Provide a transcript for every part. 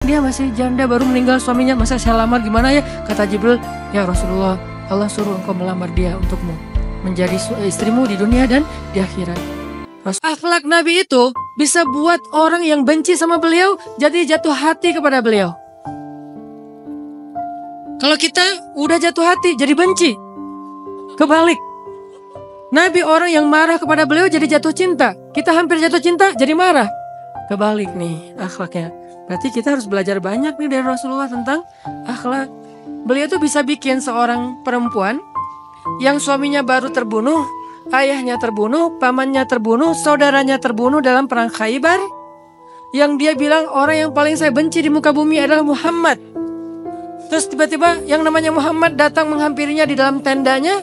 dia masih janda baru meninggal suaminya, masa saya lamar gimana ya? Kata Jibril, ya Rasulullah, Allah suruh engkau melamar dia untukmu menjadi istrimu di dunia dan di akhirat. Akhlak Nabi itu bisa buat orang yang benci sama beliau jadi jatuh hati kepada beliau. Kalau kita udah jatuh hati jadi benci, kebalik. Nabi orang yang marah kepada beliau jadi jatuh cinta. Kita hampir jatuh cinta jadi marah. Kebalik nih akhlaknya. Berarti kita harus belajar banyak nih dari Rasulullah tentang akhlak. Beliau tuh bisa bikin seorang perempuan yang suaminya baru terbunuh, ayahnya terbunuh, pamannya terbunuh, saudaranya terbunuh dalam perang Khaybar, yang dia bilang orang yang paling saya benci di muka bumi adalah Muhammad. Terus tiba-tiba yang namanya Muhammad datang menghampirinya di dalam tendanya,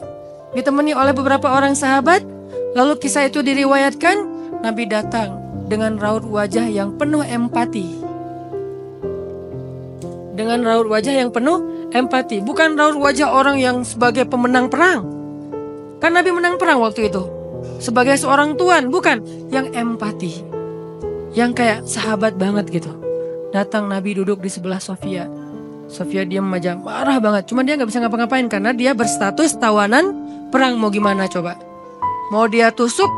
ditemani oleh beberapa orang sahabat. Lalu kisah itu diriwayatkan, Nabi datang dengan raut wajah yang penuh empati. Dengan raut wajah yang penuh empati. Bukan raut wajah orang yang sebagai pemenang perang. Kan Nabi menang perang waktu itu. Sebagai seorang tuan, bukan. Yang empati. Yang kayak sahabat banget gitu. Datang Nabi duduk di sebelah Sofia. Sofia diam aja, marah banget. Cuma dia gak bisa ngapa-ngapain karena dia berstatus tawanan perang. Mau gimana coba? Mau dia tusuk?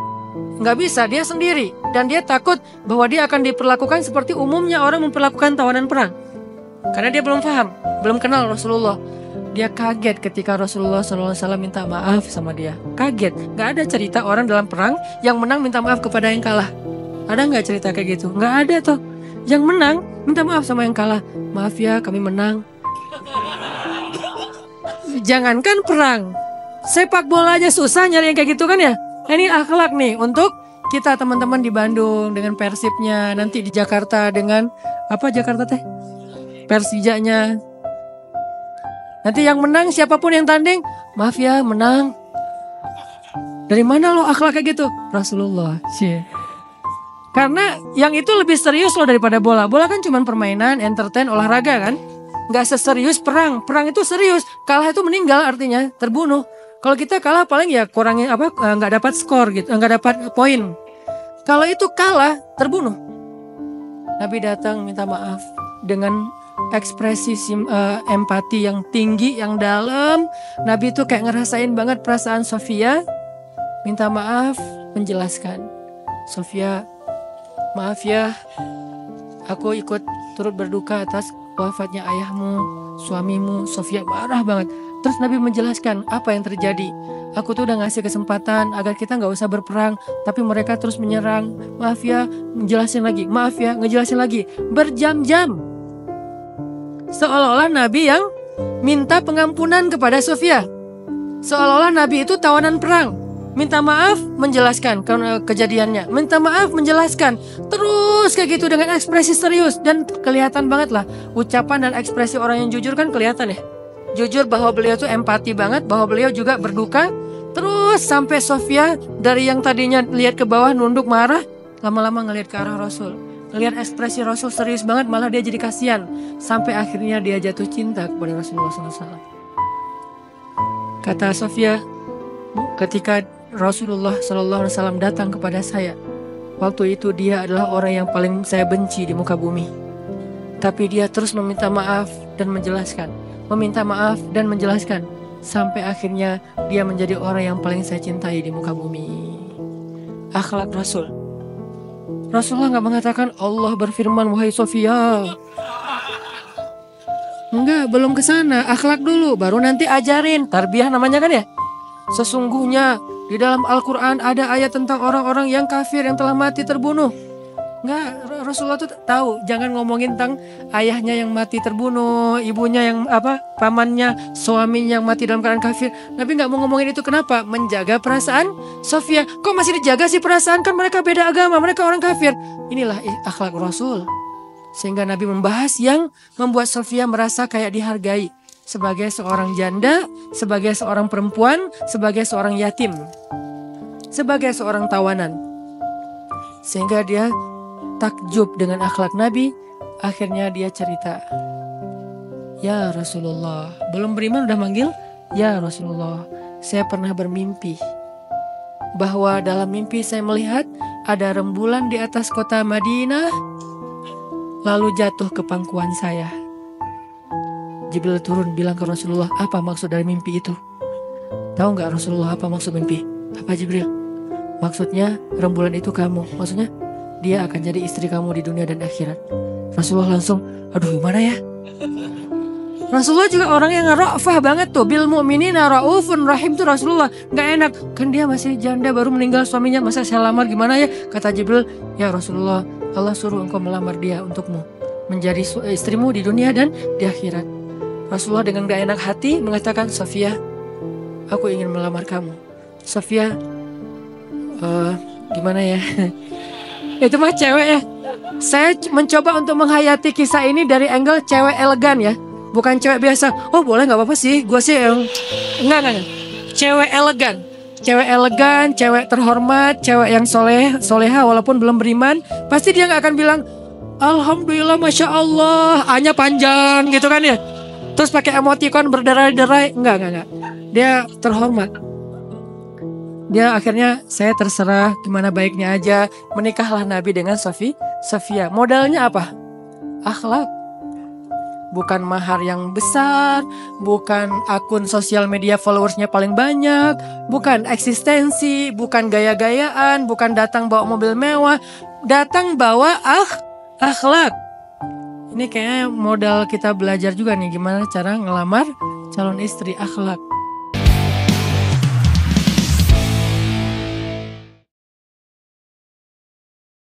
Gak bisa, dia sendiri. Dan dia takut bahwa dia akan diperlakukan seperti umumnya orang memperlakukan tawanan perang. Karena dia belum paham, belum kenal Rasulullah. Dia kaget ketika Rasulullah SAW minta maaf sama dia. Kaget, gak ada cerita orang dalam perang yang menang minta maaf kepada yang kalah. Ada gak cerita kayak gitu? Gak ada tuh. Yang menang minta maaf sama yang kalah. Maaf ya, kami menang. Jangankan perang, sepak bola aja susah nyari yang kayak gitu kan ya. Ini akhlak nih untuk kita teman-teman di Bandung dengan Persibnya, nanti di Jakarta dengan apa Jakarta teh? Persijanya. Nanti yang menang siapapun yang tanding, maaf ya menang. Dari mana lo akhlak kayak gitu? Rasulullah. Karena yang itu lebih serius loh daripada bola. Bola kan cuma permainan, entertain, olahraga kan. Gak seserius perang. Perang itu serius. Kalah itu meninggal artinya terbunuh. Kalau kita kalah paling ya kurangnya apa? Gak dapat skor gitu, gak dapat poin. Kalau itu kalah terbunuh. Nabi datang minta maaf dengan ekspresi empati yang tinggi, yang dalam. Nabi itu kayak ngerasain banget perasaan Sofia. Minta maaf, menjelaskan. Sofia, maaf ya, aku ikut turut berduka atas wafatnya ayahmu, suamimu. Sofia marah banget. Terus Nabi menjelaskan apa yang terjadi. Aku tuh udah ngasih kesempatan agar kita gak usah berperang, tapi mereka terus menyerang. Maaf ya, ngejelasin lagi. Maaf ya, ngejelasin lagi. Berjam-jam. Seolah-olah Nabi yang minta pengampunan kepada Sofia. Seolah-olah Nabi itu tawanan perang. Minta maaf, menjelaskan kejadiannya. Minta maaf, menjelaskan. Terus kayak gitu dengan ekspresi serius. Dan kelihatan banget lah. Ucapan dan ekspresi orang yang jujur kan kelihatan ya. Jujur bahwa beliau tuh empati banget. Bahwa beliau juga berduka. Terus sampai Sofia dari yang tadinya lihat ke bawah nunduk marah. Lama-lama ngelihat ke arah Rasul. Ngelihat ekspresi Rasul serius banget. Malah dia jadi kasihan. Sampai akhirnya dia jatuh cinta kepada Rasulullah SAW. Kata Sofia, ketika Rasulullah SAW datang kepada saya, waktu itu dia adalah orang yang paling saya benci di muka bumi. Tapi dia terus meminta maaf dan menjelaskan. Meminta maaf dan menjelaskan. Sampai akhirnya dia menjadi orang yang paling saya cintai di muka bumi. Akhlak Rasul. Rasulullah gak mengatakan Allah berfirman wahai Sofia. Enggak, belum ke sana. Akhlak dulu, baru nanti ajarin. Tarbiyah namanya kan ya. Sesungguhnya di dalam Al-Quran ada ayat tentang orang-orang yang kafir yang telah mati terbunuh. Enggak, Rasulullah tuh tahu. Jangan ngomongin tentang ayahnya yang mati terbunuh, ibunya yang pamannya, suaminya yang mati dalam keadaan kafir. Nabi gak mau ngomongin itu. Kenapa? Menjaga perasaan Sofia. Kok masih dijaga sih perasaan? Kan mereka beda agama, mereka orang kafir. Inilah akhlak Rasul. Sehingga Nabi membahas yang membuat Sofia merasa kayak dihargai. Sebagai seorang janda, sebagai seorang perempuan, sebagai seorang yatim, sebagai seorang tawanan. Sehingga dia takjub dengan akhlak Nabi. Akhirnya dia cerita, ya Rasulullah, belum beriman udah manggil, ya Rasulullah, saya pernah bermimpi bahwa dalam mimpi saya melihat ada rembulan di atas kota Madinah. lalu jatuh ke pangkuan saya. Jibril turun bilang ke Rasulullah, apa maksud dari mimpi itu? Tahu nggak Rasulullah apa maksud mimpi? Apa Jibril? Maksudnya rembulan itu kamu. Maksudnya dia akan jadi istri kamu di dunia dan akhirat. Rasulullah langsung, aduh gimana ya? Rasulullah juga orang yang ra'fah banget tuh. Bil mu'minina ra'ufun rahim tuh Rasulullah. Gak enak, kan dia masih janda baru meninggal suaminya, masa saya lamar gimana ya? Kata Jibril, ya Rasulullah, Allah suruh engkau melamar dia untukmu, menjadi istrimu di dunia dan di akhirat. Rasulullah dengan gak enak hati mengatakan, Sofia, aku ingin melamar kamu. Sofia, gimana ya? Itu mah cewek ya. Saya mencoba untuk menghayati kisah ini dari angle cewek elegan ya, bukan cewek biasa. Oh boleh nggak apa-apa sih, gue sih yang enggak. Cewek elegan, cewek terhormat, cewek yang soleha walaupun belum beriman, pasti dia nggak akan bilang Alhamdulillah, Masya Allah, A-nya panjang gitu kan ya. Terus pakai emoticon berderai-derai, enggak. Dia terhormat. Dia akhirnya, saya terserah gimana baiknya aja. Menikahlah Nabi dengan Sofia. Modalnya apa? Akhlak. Bukan mahar yang besar, bukan akun sosial media followersnya paling banyak, bukan eksistensi, bukan gaya-gayaan, bukan datang bawa mobil mewah, datang bawa akhlak. Ini kayaknya modal kita belajar juga nih, gimana cara ngelamar calon istri, akhlak.